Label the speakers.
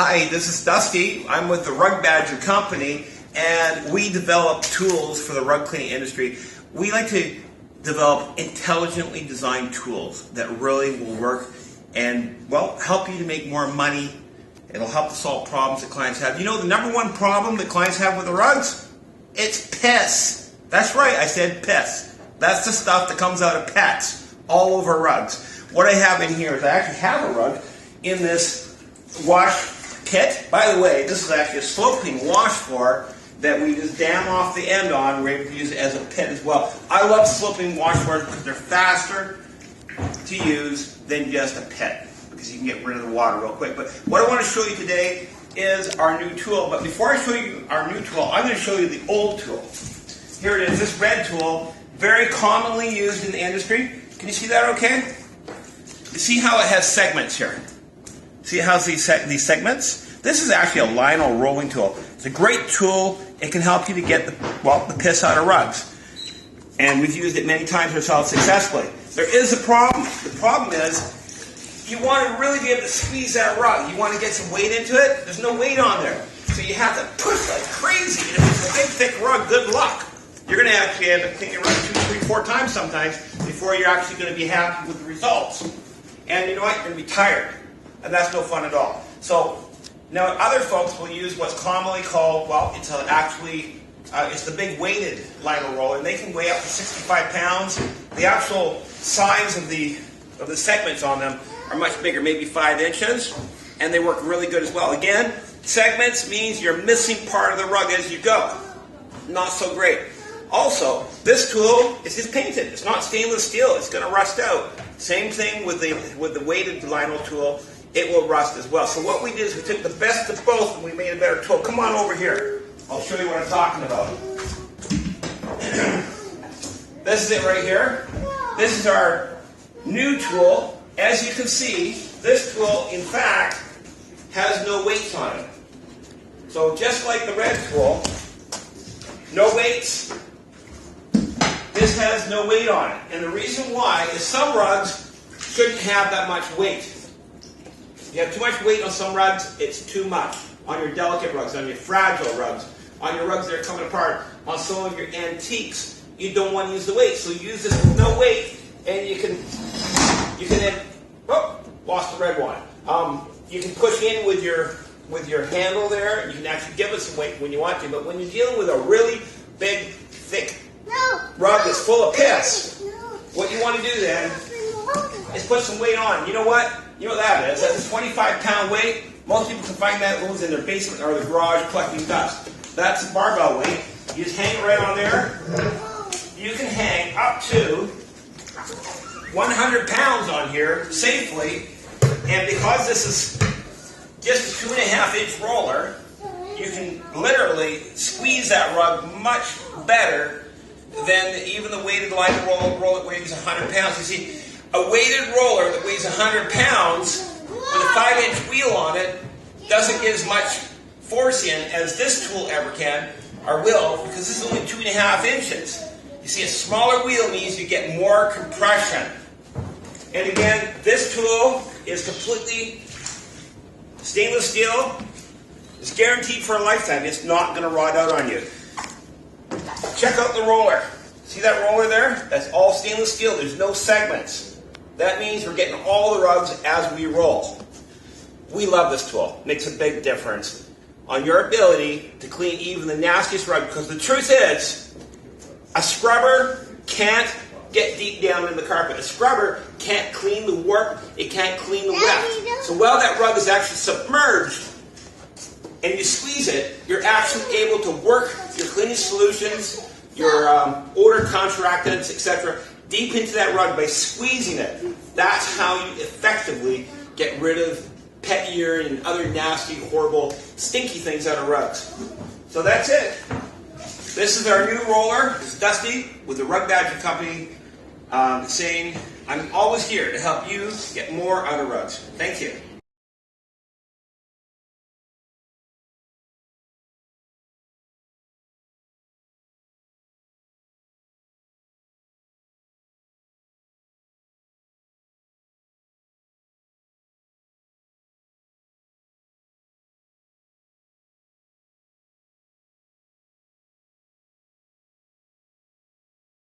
Speaker 1: Hi, this is Dusty. I'm with the RugBadger company, and we develop tools for the rug cleaning industry. We like to develop intelligently designed tools that really will work and, well, help you to make more money. It'll help to solve problems that clients have. You know the number one problem that clients have with the rugs? It's piss. That's right, I said piss. That's the stuff that comes out of pets all over rugs. What I have in here is I actually have a rug in this wash kit. By the way, this is actually a sloping wash floor that we just dam off the end on. We're able to use it as a pit as well. I love sloping wash floors because they're faster to use than just a pit, because you can get rid of the water real quick. But what I want to show you today is our new tool. But before I show you our new tool, I'm going to show you the old tool. Here it is, this red tool, very commonly used in the industry. Can you see that okay? You see how it has segments here? See how it has these segments? This is actually a lino rolling tool. It's a great tool. It can help you to get the piss out of rugs. And we've used it many times ourselves successfully. There is a problem. The problem is you want to really be able to squeeze that rug. You want to get some weight into it. There's no weight on there. So you have to push like crazy. And if it's a big, thick rug, good luck. You're going to actually end up cleaning your rug 2, 3, 4 times sometimes before you're actually going to be happy with the results. And you know what? You're going to be tired. And that's no fun at all. So now other folks will use what's commonly called, well, it's the big weighted lino roller, and they can weigh up to 65 pounds. The actual size of the segments on them are much bigger, maybe 5 inches, and they work really good as well. Again, segments means you're missing part of the rug as you go. Not so great. Also, this tool is just painted. It's not stainless steel. It's going to rust out. Same thing with the weighted lino tool. It will rust as well. So what we did is we took the best of both and we made a better tool. Come on over here. I'll show you what I'm talking about. This is it right here. This is our new tool. As you can see, this tool, in fact, has no weights on it. So just like the red tool, no weights. This has no weight on it. And the reason why is some rugs shouldn't have that much weight. If you have too much weight on some rugs, it's too much. On your delicate rugs, on your fragile rugs, on your rugs that are coming apart, on some of your antiques, you don't want to use the weight. So use this with no weight, and you can then, lost the red one. You can push in with your handle there. You can actually give it some weight when you want to. But when you're dealing with a really big, thick rug that's full of piss, what you want to do then is put some weight on. You know what? You know what that is? That's a 25-pound weight. Most people can find that those in their basement or their garage collecting dust. That's a barbell weight. You just hang it right on there. You can hang up to 100 pounds on here safely. And because this is just a 2.5-inch roller, you can literally squeeze that rug much better than even the weighted lino roller that weighs 100 pounds. You see, a weighted roller that weighs 100 pounds with a 5-inch wheel on it doesn't get as much force in as this tool ever can, or will, because this is only 2.5 inches. You see, a smaller wheel means you get more compression. And again, this tool is completely stainless steel. It's guaranteed for a lifetime. It's not going to rot out on you. Check out the roller. See that roller there? That's all stainless steel. There's no segments. That means we're getting all the rugs as we roll. We love this tool. It makes a big difference on your ability to clean even the nastiest rug, because the truth is, a scrubber can't get deep down in the carpet. A scrubber can't clean the warp. It can't clean the weft. So while that rug is actually submerged and you squeeze it, you're actually able to work your cleaning solutions, your odor contractants, etc., deep into that rug by squeezing it. That's how you effectively get rid of pet urine and other nasty, horrible, stinky things out of rugs. So that's it. This is our new roller. It's Dusty with the RugBadger company saying, I'm always here to help you get more out of rugs. Thank you.